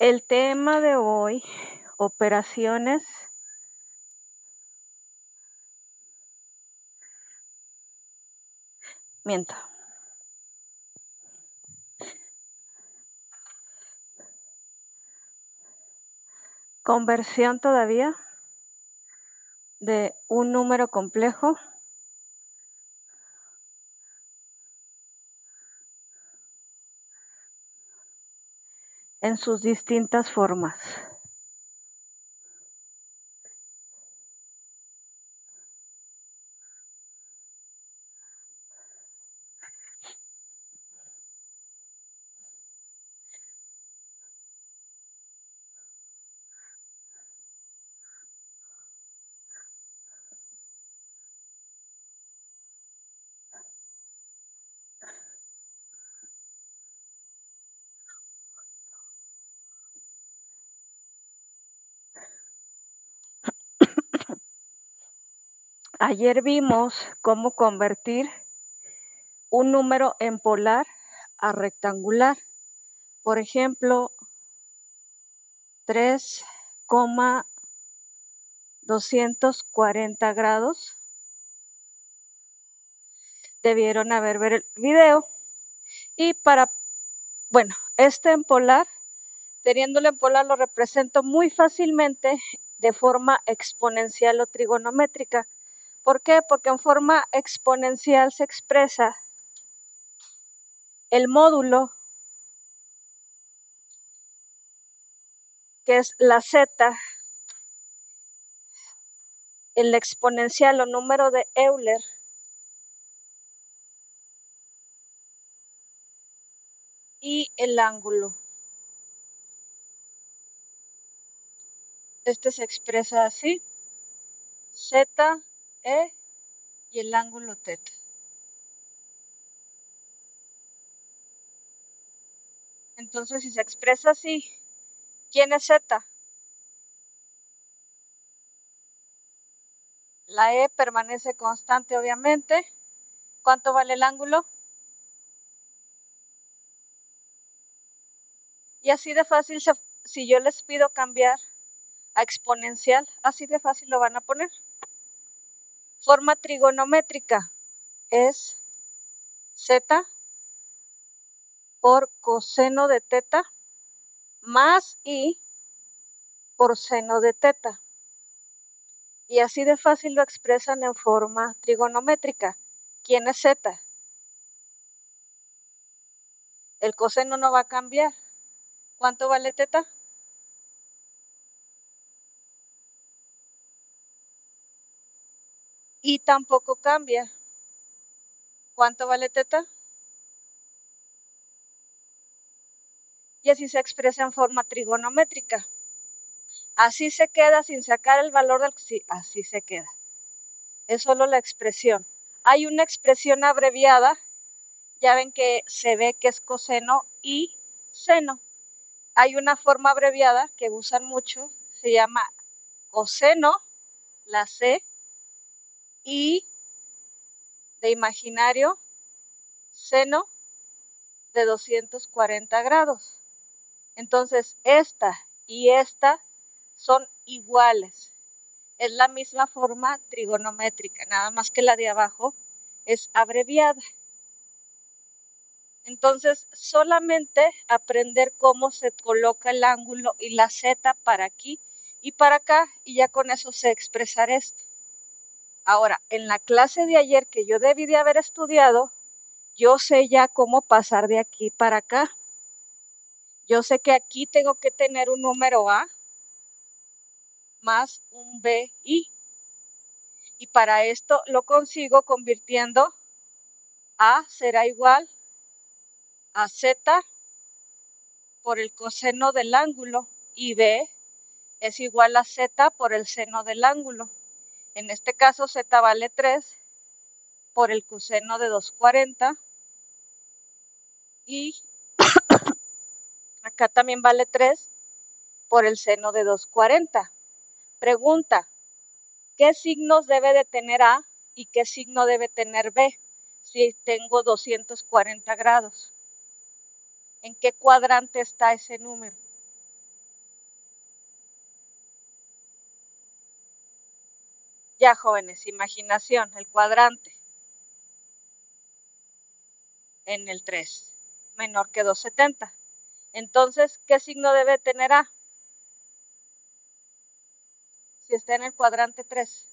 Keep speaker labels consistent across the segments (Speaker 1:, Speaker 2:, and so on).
Speaker 1: El tema de hoy, operaciones. Miento. Conversión todavía de un número complejo en sus distintas formas. Ayer vimos cómo convertir un número en polar a rectangular. Por ejemplo, 3,240 grados. Debieron ver el video. Y este en polar, teniéndolo en polar, lo represento muy fácilmente de forma exponencial o trigonométrica. ¿Por qué? Porque en forma exponencial se expresa el módulo, que es la z, el exponencial o número de Euler, y el ángulo. Este se expresa así: z, e y el ángulo θ. Entonces, si se expresa así, ¿quién es z? La e permanece constante, obviamente. ¿Cuánto vale el ángulo? Y así de fácil, si yo les pido cambiar a exponencial, así de fácil lo van a poner. Forma trigonométrica es z por coseno de θ más i por seno de θ. Y así de fácil lo expresan en forma trigonométrica. ¿Quién es z? El coseno no va a cambiar. ¿Cuánto vale θ? Y tampoco cambia. ¿Cuánto vale θ? Y así se expresa en forma trigonométrica. Así se queda sin sacar el valor del... Sí, así se queda. Es solo la expresión. Hay una expresión abreviada, ya ven que se ve que es coseno y seno. Hay una forma abreviada que usan mucho, se llama coseno, la C, y de imaginario, seno de 240 grados. Entonces, esta y esta son iguales. Es la misma forma trigonométrica, nada más que la de abajo es abreviada. Entonces, solamente aprender cómo se coloca el ángulo y la z para aquí y para acá, y ya con eso sé expresar esto. Ahora, en la clase de ayer que yo debí de haber estudiado, yo sé ya cómo pasar de aquí para acá. Yo sé que aquí tengo que tener un número a más un bi. Y para esto lo consigo convirtiendo a será igual a z por el coseno del ángulo y b es igual a z por el seno del ángulo. En este caso z vale 3 por el coseno de 240 y acá también vale 3 por el seno de 240. Pregunta, ¿qué signos debe de tener A y qué signo debe tener B si tengo 240 grados? ¿En qué cuadrante está ese número? Ya, jóvenes, imaginación, el cuadrante en el 3, menor que 270. Entonces, ¿qué signo debe tener A? Si está en el cuadrante 3.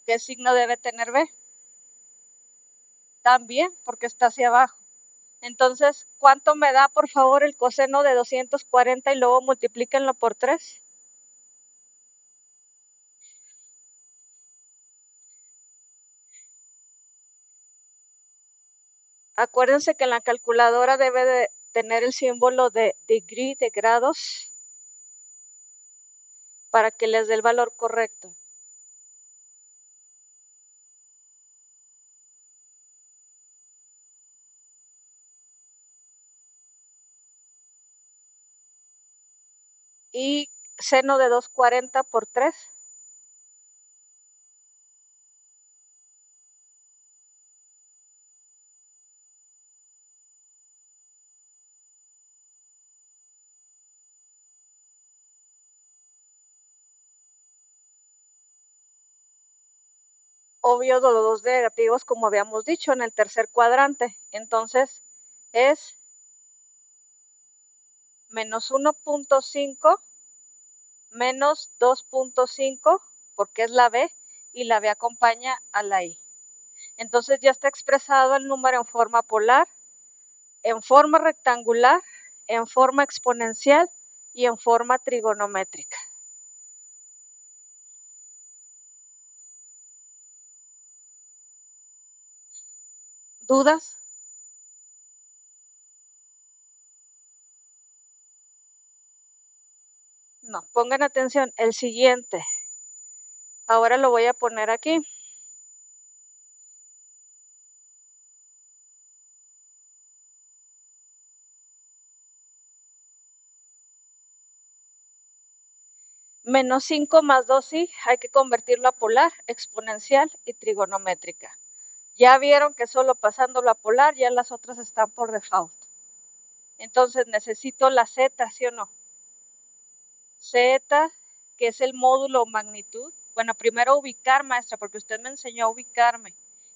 Speaker 1: ¿Qué signo debe tener B? También, porque está hacia abajo. Entonces, ¿cuánto me da, por favor, el coseno de 240 y luego multiplíquenlo por 3? Acuérdense que en la calculadora debe de tener el símbolo de degree, de grados, para que les dé el valor correcto. Y seno de 240 por 3. Obvio, los dos negativos, como habíamos dicho, en el tercer cuadrante. Entonces, es menos 1.5 menos 2.5, porque es la B, y la B acompaña a la I. Entonces ya está expresado el número en forma polar, en forma rectangular, en forma exponencial y en forma trigonométrica. ¿Dudas? No, pongan atención. El siguiente. Ahora lo voy a poner aquí. Menos 5 más 2i, hay que convertirlo a polar, exponencial y trigonométrica. Ya vieron que solo pasándolo a polar, ya las otras están por default. Entonces necesito la z, ¿sí o no? Z, que es el módulo o magnitud. Bueno, primero ubicar, maestra, porque usted me enseñó a ubicarme.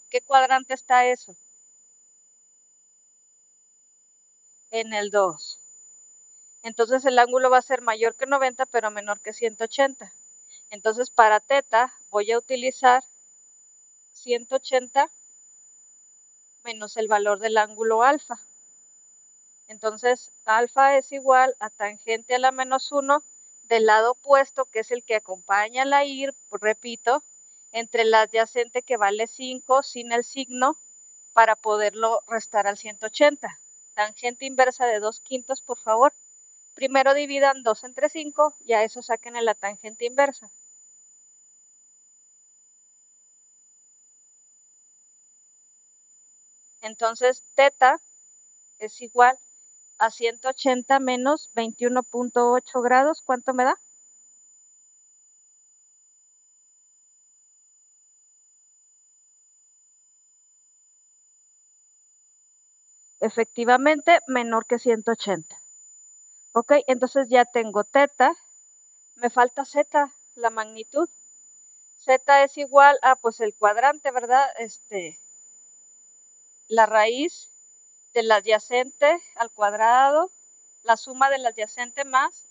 Speaker 1: ¿Qué cuadrante está eso? En el 2. Entonces el ángulo va a ser mayor que 90, pero menor que 180. Entonces para teta voy a utilizar 180 menos el valor del ángulo alfa. Entonces alfa es igual a tangente a la menos 1 del lado opuesto, que es el que acompaña a la I, repito, entre la adyacente que vale 5 sin el signo para poderlo restar al 180. Tangente inversa de 2/5, por favor. Primero dividan 2 entre 5 y a eso saquen la tangente inversa. Entonces, teta es igual a 180 menos 21.8 grados. ¿Cuánto me da? Efectivamente, menor que 180. Ok, entonces ya tengo teta. Me falta z, la magnitud. Z es igual a, pues, el cuadrante, ¿verdad? La raíz del adyacente al cuadrado, la suma del adyacente más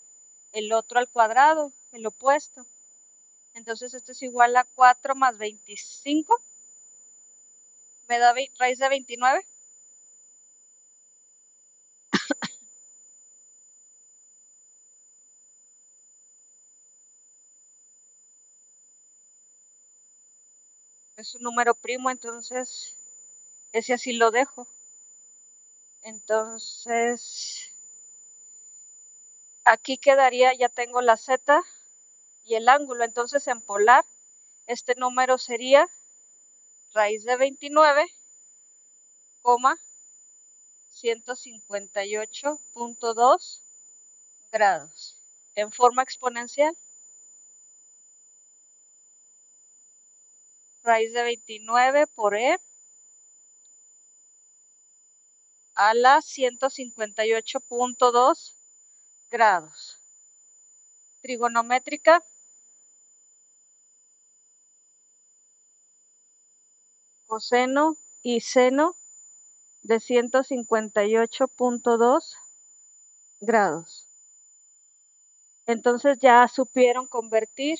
Speaker 1: el otro al cuadrado, el opuesto. Entonces esto es igual a 4 más 25. Me da raíz de 29. Es un número primo, entonces ese así lo dejo. Entonces, aquí quedaría, ya tengo la z y el ángulo. Entonces, en polar, este número sería raíz de 29, 158.2 grados. En forma exponencial, raíz de 29 por e a la 158.2 grados. Trigonométrica, coseno y seno de 158.2 grados. Entonces ya supieron convertir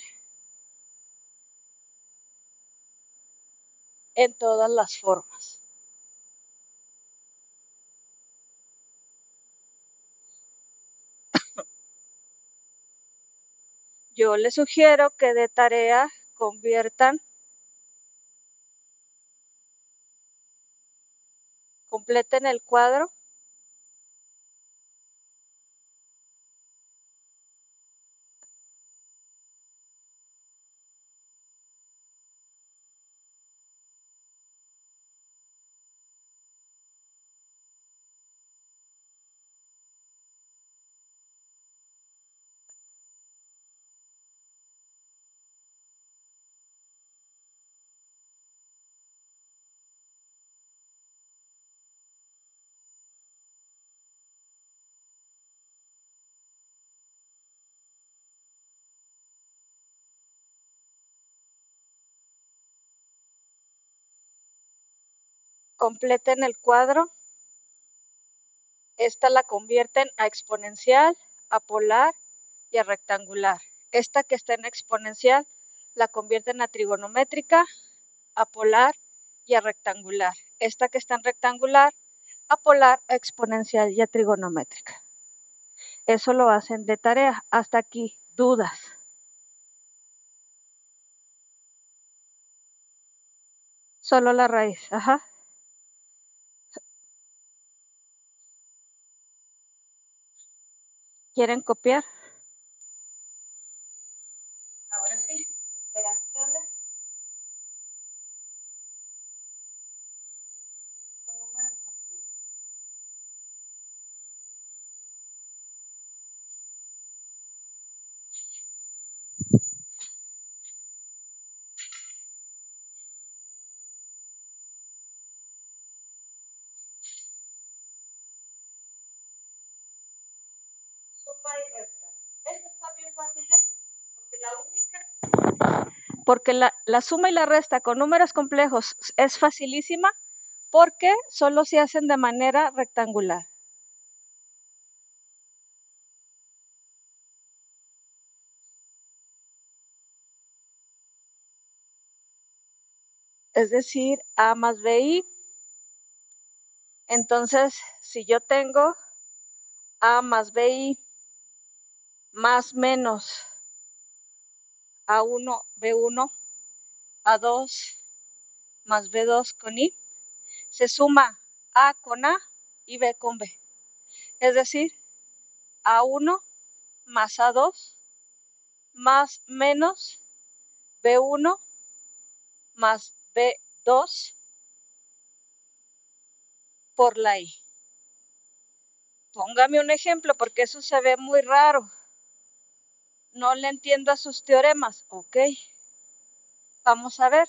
Speaker 1: en todas las formas. Yo les sugiero que de tarea completen el cuadro. Completen el cuadro. Esta la convierten a exponencial, a polar y a rectangular. Esta que está en exponencial la convierten a trigonométrica, a polar y a rectangular. Esta que está en rectangular, a polar, a exponencial y a trigonométrica. Eso lo hacen de tarea. Hasta aquí, dudas. Solo la raíz, ajá. ¿Quieren copiar? Ahora sí, operaciones. Suma y resta. Esto está bien fácil, porque la suma y la resta con números complejos es facilísima porque solo se hacen de manera rectangular. Es decir, A más BI. Entonces, si yo tengo A más BI más menos A1, B1, A2 más B2 con I, se suma A con A y B con B. Es decir, A1 más A2 más menos B1 más B2 por la I. Póngame un ejemplo porque eso se ve muy raro. No le entiendo a sus teoremas. Ok. Vamos a ver.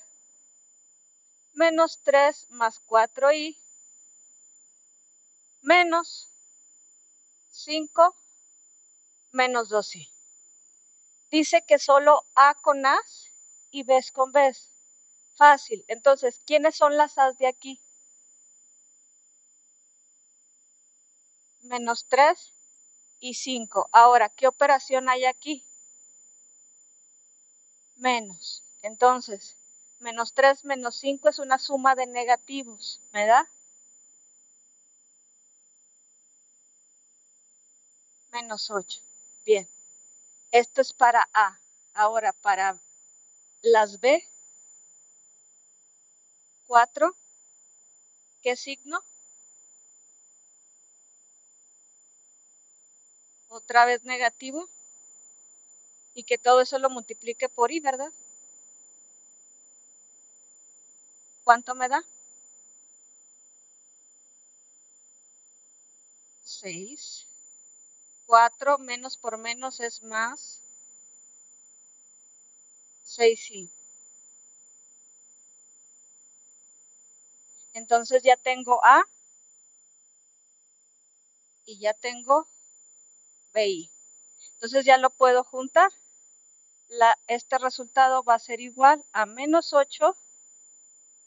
Speaker 1: Menos 3 más 4i menos 5 menos 2i. Dice que solo A con A y B con B. Fácil. Entonces, ¿quiénes son las A's de aquí? Menos 3 y 5. Ahora, ¿qué operación hay aquí? Menos. Entonces, menos 3 menos 5 es una suma de negativos, ¿verdad? Menos 8. Bien. Esto es para A. Ahora, para las B, 4. ¿Qué signo? Otra vez negativo. Y que todo eso lo multiplique por I, ¿verdad? ¿Cuánto me da? 6. 4 menos por menos es más 6i. Entonces ya tengo A y ya tengo BI. Entonces ya lo puedo juntar. Este resultado va a ser igual a menos 8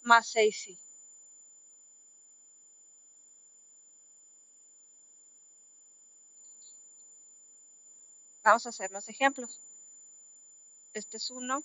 Speaker 1: más 6i. Vamos a hacer los ejemplos. Este es uno.